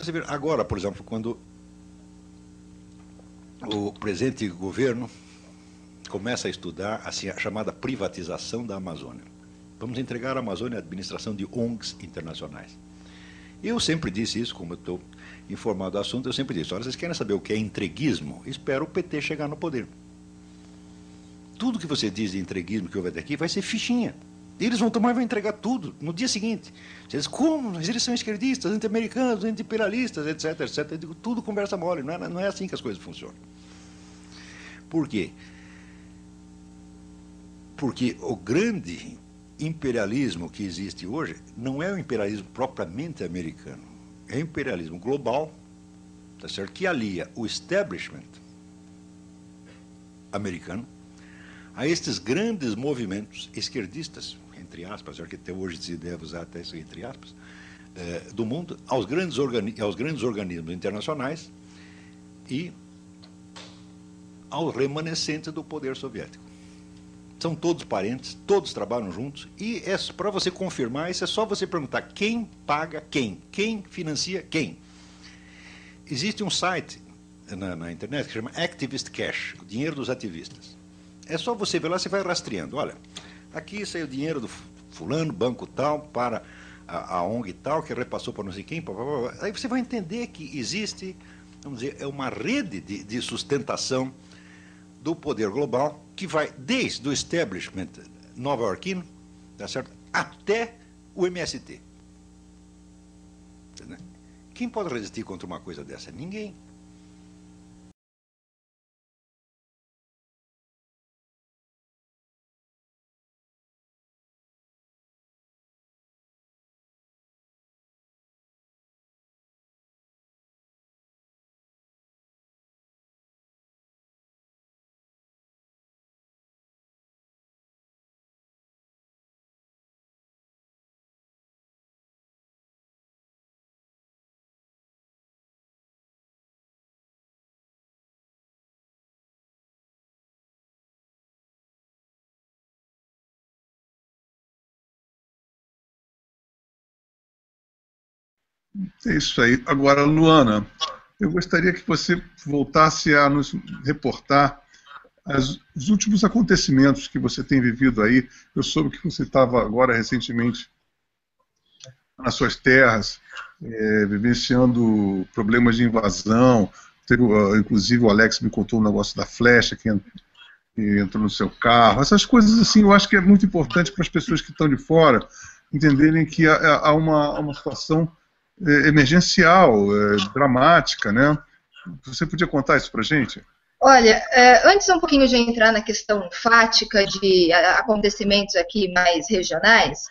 Você vê, agora, por exemplo, quando o presente governo começa a estudar assim, a chamada privatização da Amazônia. Vamos entregar a Amazônia à administração de ONGs internacionais. Eu sempre disse isso, como eu estou informado do assunto, eu sempre disse, olha, vocês querem saber o que é entreguismo? Espero o PT chegar no poder. Tudo que você diz de entreguismo que houve até aqui vai ser fichinha. Eles vão tomar e vão entregar tudo no dia seguinte. Vocês, como? Mas eles são esquerdistas, anti-americanos, anti-imperialistas, etc, etc. Eu digo, tudo conversa mole, não é assim que as coisas funcionam. Por quê? Porque o grande imperialismo que existe hoje não é o imperialismo propriamente americano, é o imperialismo global, tá certo? Que alia o establishment americano a estes grandes movimentos esquerdistas, entre aspas, já que até hoje se deve usar até isso entre aspas, do mundo, aos grandes organismos internacionais e aos remanescentes do poder soviético. São todos parentes, todos trabalham juntos, e para você confirmar isso é só você perguntar quem paga quem financia quem. Existe um site na internet que chama Activist Cash, o dinheiro dos ativistas. É só você ver lá, você vai rastreando. Olha, aqui saiu o dinheiro do fulano, banco tal, para a ONG tal, que repassou para não sei quem. Aí você vai entender que existe, vamos dizer, é uma rede de sustentação do poder global que vai desde o establishment nova-iorquino, tá certo, até o MST. Quem pode resistir contra uma coisa dessa? Ninguém. É isso aí. Agora, Luana, eu gostaria que você voltasse a nos reportar os últimos acontecimentos que você tem vivido aí. Eu soube que você estava agora recentemente nas suas terras, vivenciando problemas de invasão. Teve, inclusive o Alex me contou um negócio da flecha que entrou no seu carro. Essas coisas assim eu acho que é muito importante para as pessoas que estão de fora entenderem que há uma situação emergencial, dramática, né? Você podia contar isso para a gente? Olha, antes um pouquinho de entrar na questão fática de acontecimentos aqui mais regionais,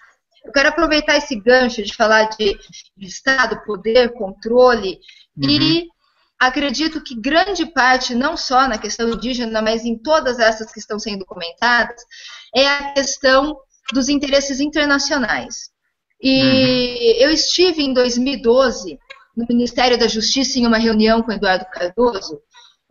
eu quero aproveitar esse gancho de falar de Estado, poder, controle, e acredito que grande parte, não só na questão indígena, mas em todas essas que estão sendo comentadas, é a questão dos interesses internacionais. E eu estive em 2012 no Ministério da Justiça em uma reunião com Eduardo Cardoso,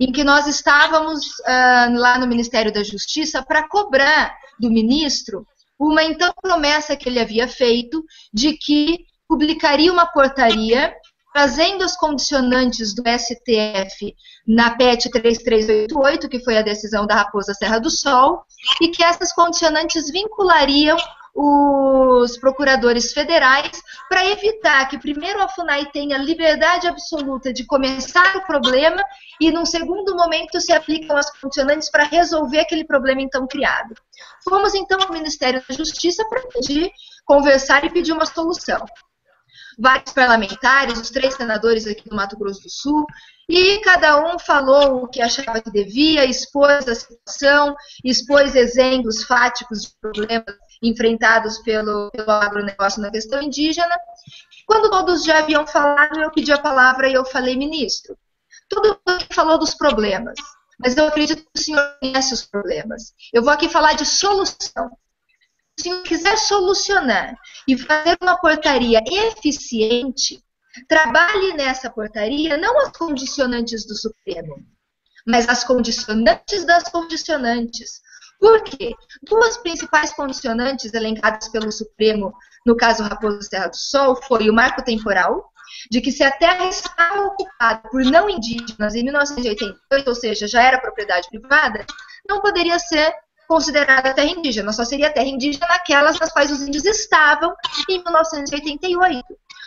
em que nós estávamos lá no Ministério da Justiça para cobrar do ministro uma então promessa que ele havia feito de que publicaria uma portaria trazendo as condicionantes do STF na PET 3388, que foi a decisão da Raposa Serra do Sol, e que essas condicionantes vinculariam os procuradores federais para evitar que primeiro a FUNAI tenha liberdade absoluta de começar o problema e num segundo momento se aplicam as condicionantes para resolver aquele problema então criado. Fomos então ao Ministério da Justiça para pedir, conversar e pedir uma solução. Vários parlamentares, os 3 senadores aqui do Mato Grosso do Sul, e cada um falou o que achava que devia, expôs a situação, expôs exemplos fáticos de problemas enfrentados pelo agronegócio na questão indígena. Quando todos já haviam falado, eu pedi a palavra e eu falei, ministro, todo mundo falou dos problemas, mas eu acredito que o senhor conhece os problemas. Eu vou aqui falar de solução. Se o senhor quiser solucionar e fazer uma portaria eficiente, trabalhe nessa portaria não as condicionantes do Supremo, mas as condicionantes das condicionantes. Por quê? 2 principais condicionantes elencadas pelo Supremo, no caso Raposa Serra do Sol, foi o marco temporal, de que se a terra estava ocupada por não indígenas em 1988, ou seja, já era propriedade privada, não poderia ser considerada terra indígena, só seria terra indígena naquelas nas quais os índios estavam em 1988,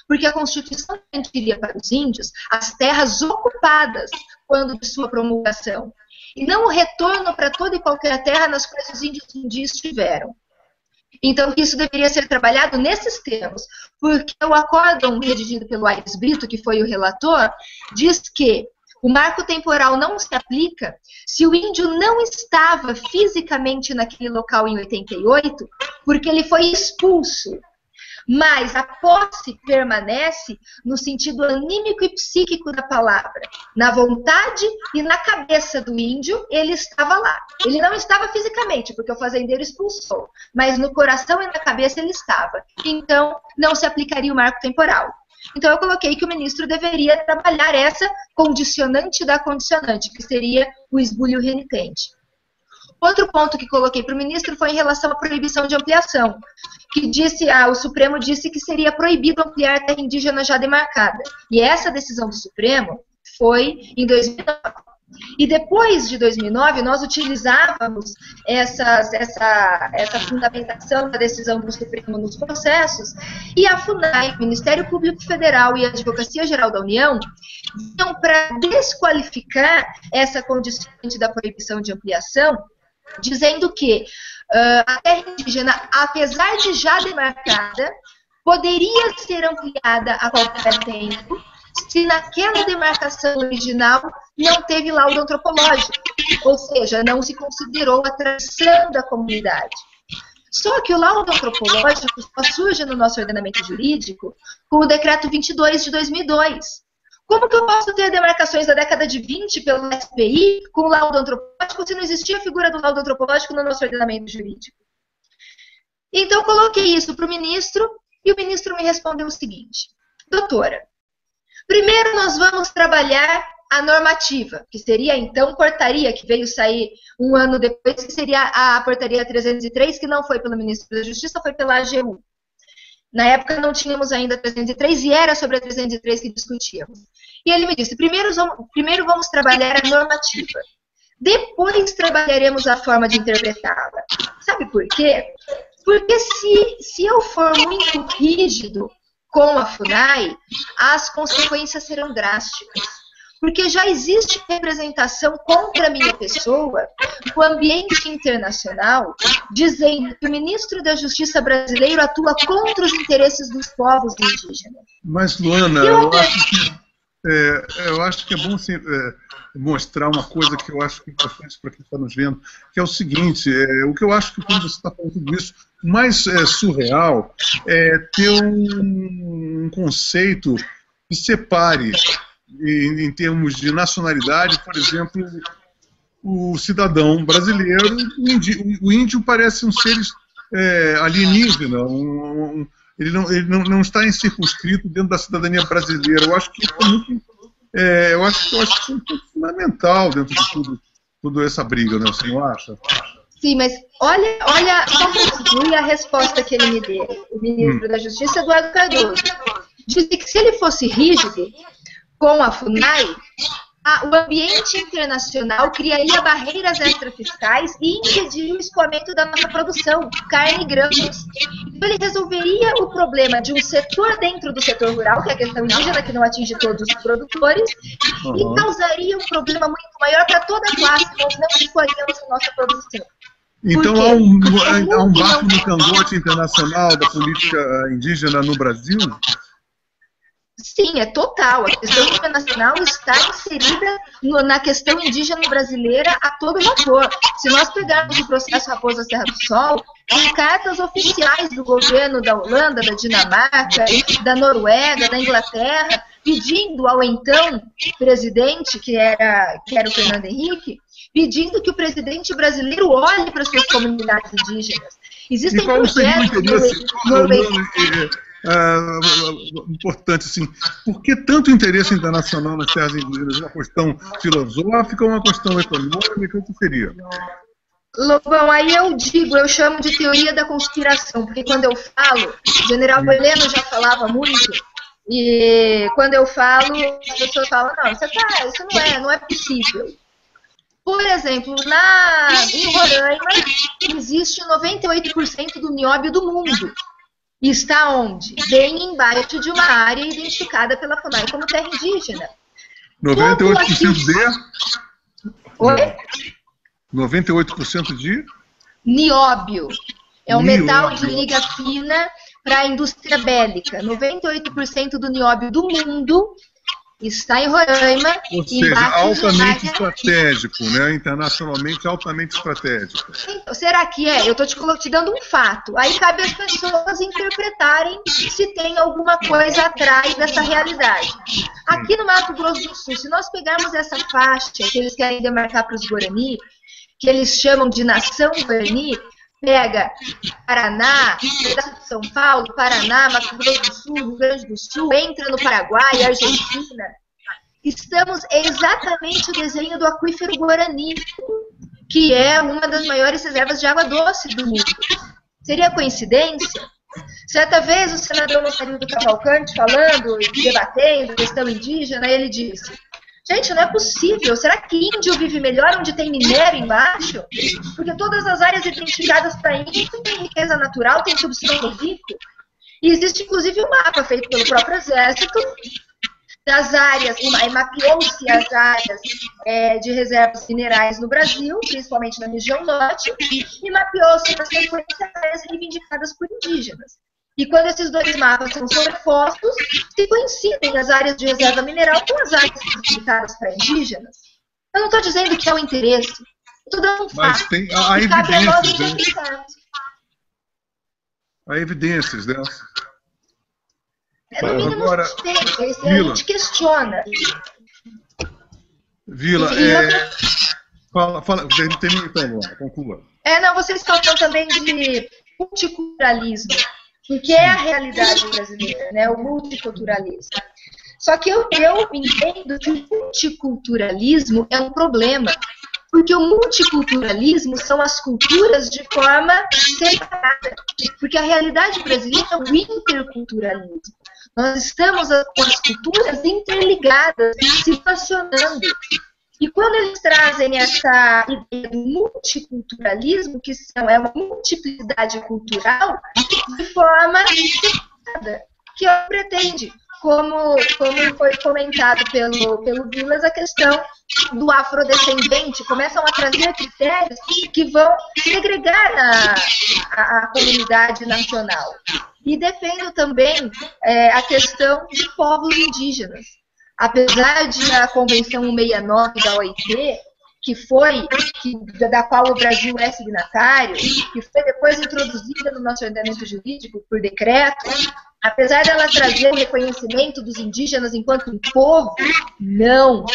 porque a Constituição garantiria para os índios as terras ocupadas quando de sua promulgação, e não o retorno para toda e qualquer terra nas quais os índios um dia estiveram. Então, isso deveria ser trabalhado nesses termos, porque o acórdão redigido pelo Aires Brito, que foi o relator, diz que o marco temporal não se aplica se o índio não estava fisicamente naquele local em 88, porque ele foi expulso. Mas a posse permanece no sentido anímico e psíquico da palavra. Na vontade e na cabeça do índio, ele estava lá. Ele não estava fisicamente, porque o fazendeiro expulsou, mas no coração e na cabeça ele estava. Então, não se aplicaria o marco temporal. Então, eu coloquei que o ministro deveria trabalhar essa condicionante da condicionante, que seria o esbulho renitente. Outro ponto que coloquei para o ministro foi em relação à proibição de ampliação, que disse, o Supremo disse que seria proibido ampliar a terra indígena já demarcada. E essa decisão do Supremo foi em 2009. E depois de 2009, nós utilizávamos essa fundamentação da decisão do Supremo nos processos, e a FUNAI, o Ministério Público Federal e a Advocacia Geral da União vinham para desqualificar essa condicionante da proibição de ampliação, dizendo que a terra indígena, apesar de já demarcada, poderia ser ampliada a qualquer tempo, se naquela demarcação original não teve laudo antropológico, ou seja, não se considerou a tradição da comunidade. Só que o laudo antropológico só surge no nosso ordenamento jurídico com o Decreto 22 de 2002. Como que eu posso ter demarcações da década de 20 pelo SPI com laudo antropológico se não existia a figura do laudo antropológico no nosso ordenamento jurídico? Então, eu coloquei isso para o ministro, e o ministro me respondeu o seguinte: doutora, primeiro nós vamos trabalhar a normativa, que seria então portaria, que veio sair um ano depois, que seria a portaria 303, que não foi pelo ministro da Justiça, foi pela AGU. Na época não tínhamos ainda a 303 e era sobre a 303 que discutíamos. E ele me disse, primeiro vamos trabalhar a normativa, depois trabalharemos a forma de interpretá-la. Sabe por quê? Porque se eu for muito rígido com a FUNAI, as consequências serão drásticas. Porque já existe representação contra a minha pessoa no ambiente internacional, dizendo que o ministro da Justiça brasileiro atua contra os interesses dos povos indígenas. Mas, Luana, eu acho que é bom mostrar uma coisa que eu acho que é importante para quem está nos vendo, que é o seguinte, o que eu acho que quando você está falando tudo isso, o mais surreal é ter um conceito que separe, em termos de nacionalidade, por exemplo, o cidadão brasileiro, o índio parece um ser alienígena, ele não está circunscrito dentro da cidadania brasileira. Eu acho que isso é muito, eu acho que é fundamental dentro de toda essa briga, né? Você não acha? Sim, mas olha só para a resposta que ele me deu, o ministro da Justiça, Eduardo Cardoso. Disse que se ele fosse rígido com a FUNAI, o ambiente internacional criaria barreiras extrafiscais e impediria o escoamento da nossa produção, carne e grãos. Então ele resolveria o problema de um setor dentro do setor rural, que é a questão indígena, que não atinge todos os produtores, e causaria um problema muito maior para toda a classe, nós não escoaríamos a nossa produção. Então há um barco no cangote internacional da política indígena no Brasil? Sim, é total. A questão internacional está inserida na questão indígena brasileira a todo vapor. Se nós pegarmos o processo Raposa Serra do Sol, em cartas oficiais do governo da Holanda, da Dinamarca, da Noruega, da Inglaterra, pedindo ao então presidente, que era o Fernando Henrique, pedindo que o presidente brasileiro olhe para as suas comunidades indígenas. Existem projetos importante, assim, por que tanto interesse internacional nas terras indígenas? Uma questão filosófica ou uma questão econômica? O que seria? Lobão, aí eu chamo de teoria da conspiração, porque quando eu falo, o general Heleno já falava muito, E quando eu falo, as pessoas falam, não, isso não é possível. Por exemplo, em Roraima existe 98% do nióbio do mundo. E está onde? Bem embaixo de uma área identificada pela FUNAI como terra indígena. 98% de? Oi? 98% de? Nióbio. É um metal de liga fina para a indústria bélica. 98% do nióbio do mundo está em Roraima. Ou seja, altamente estratégico, né? Internacionalmente altamente estratégico. Então, será que é? Eu estou te dando um fato. Aí cabe às pessoas interpretarem se tem alguma coisa atrás dessa realidade. Aqui no Mato Grosso do Sul, se nós pegarmos essa faixa que eles querem demarcar para os Guarani, que eles chamam de Nação Guarani, pega Paraná, pedaço de São Paulo, Paraná, Mato Grosso do Sul, Rio Grande do Sul, entra no Paraguai, Argentina. Estamos exatamente o desenho do aquífero Guarani, que é uma das maiores reservas de água doce do mundo. Seria coincidência? Certa vez o senador Montarildo Cavalcante falando e debatendo questão indígena, ele disse: gente, não é possível. Será que índio vive melhor onde tem minério embaixo? Porque todas as áreas identificadas para índio têm riqueza natural, tem subsolo rico. E existe, inclusive, um mapa feito pelo próprio Exército das áreas, e mapeou-se as áreas de reservas minerais no Brasil, principalmente na região norte, e mapeou-se, na sequência, áreas reivindicadas por indígenas. E quando esses dois mapas são sobrepostos, se coincidem as áreas de reserva mineral com as áreas reivindicadas para indígenas. Eu não estou dizendo que é o interesse, estou dando um fato. Mas tem evidências, né? Há evidências dessa. No mínimo, agora, a gente questiona. Vila, termina então, conclua. Não, vocês falam também de multiculturalismo, porque é a realidade brasileira, né, o multiculturalismo. Só que eu entendo que o multiculturalismo é um problema, porque o multiculturalismo são as culturas de forma separada, porque a realidade brasileira é o interculturalismo. Nós estamos com as culturas interligadas, se relacionando. E quando eles trazem essa ideia do multiculturalismo, que é uma multiplicidade cultural, de forma separada, que pretende, como foi comentado pelo Vilas, a questão do afrodescendente, começam a trazer critérios que vão segregar a comunidade nacional. E defendo também a questão de povos indígenas. Apesar de a Convenção 169 da OIT, da qual o Brasil é signatário, que foi depois introduzida no nosso ordenamento jurídico por decreto, apesar dela trazer o reconhecimento dos indígenas enquanto um povo, não.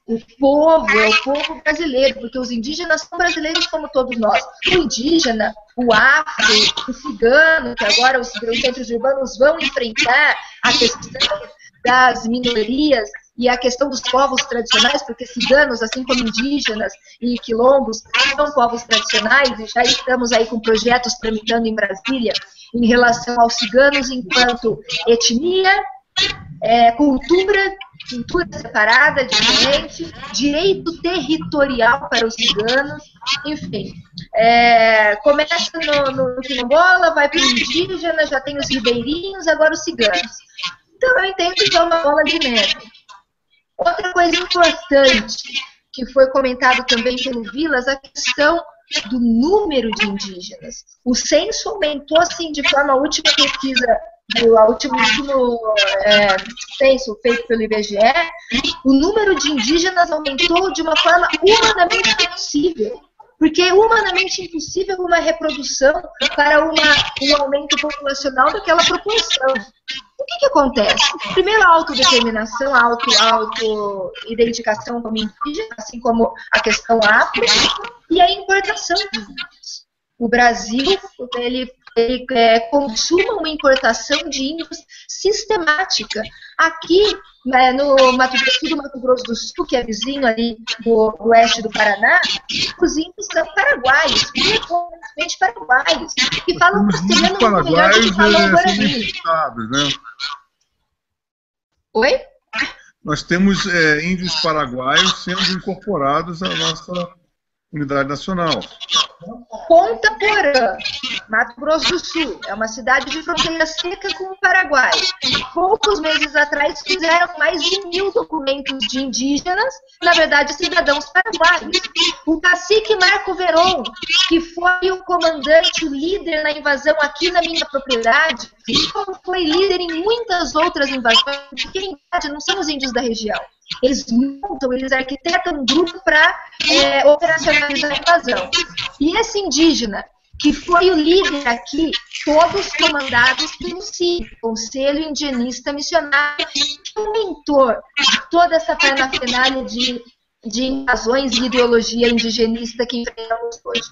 O povo é o povo brasileiro, porque os indígenas são brasileiros como todos nós. O indígena, o afro, o cigano, que agora os centros urbanos vão enfrentar a questão das minorias e a questão dos povos tradicionais, porque ciganos, assim como indígenas e quilombos, são povos tradicionais, e já estamos aí com projetos tramitando em Brasília em relação aos ciganos enquanto etnia, cultura separada, diferente, direito territorial para os ciganos, enfim. Começa no quilombola, vai para o indígena, já tem os ribeirinhos, agora os ciganos. Então eu entendo que é uma bola de neve. Outra coisa importante, que foi comentado também pelo Vilas, a questão do número de indígenas. O censo aumentou, assim, de forma, a última pesquisa, o último censo feito pelo IBGE, o número de indígenas aumentou de uma forma humanamente impossível. Porque é humanamente impossível uma reprodução para um aumento populacional daquela proporção. O que acontece? Primeiro, a autodeterminação, a auto-identificação como indígena, assim como a questão afro, e a importação de índios. O Brasil, ele consuma uma importação de índios sistemática. Aqui, no Mato Grosso do Sul, que é vizinho ali do oeste do Paraná, os índios são paraguaios, frequentemente paraguaios, que falam castelhano muito melhor do que falam guarani. Oi? Nós temos índios paraguaios sendo incorporados à nossa unidade nacional. Ponta Porã, Mato Grosso do Sul, é uma cidade de fronteira seca com o Paraguai. Poucos meses atrás fizeram mais de 1000 documentos de indígenas, na verdade cidadãos paraguaios. O cacique Marco Veron, que foi o comandante, o líder na invasão aqui na minha propriedade, como foi líder em muitas outras invasões, porque em verdade não são os índios da região. Eles montam, eles arquitetam um grupo para operacionalizar a invasão. E esse indígena, que foi o líder aqui, todos comandados pelo CIM, Conselho Indigenista Missionário, que é o mentor de toda essa parafernália de invasões e ideologia indigenista que enfrentamos hoje.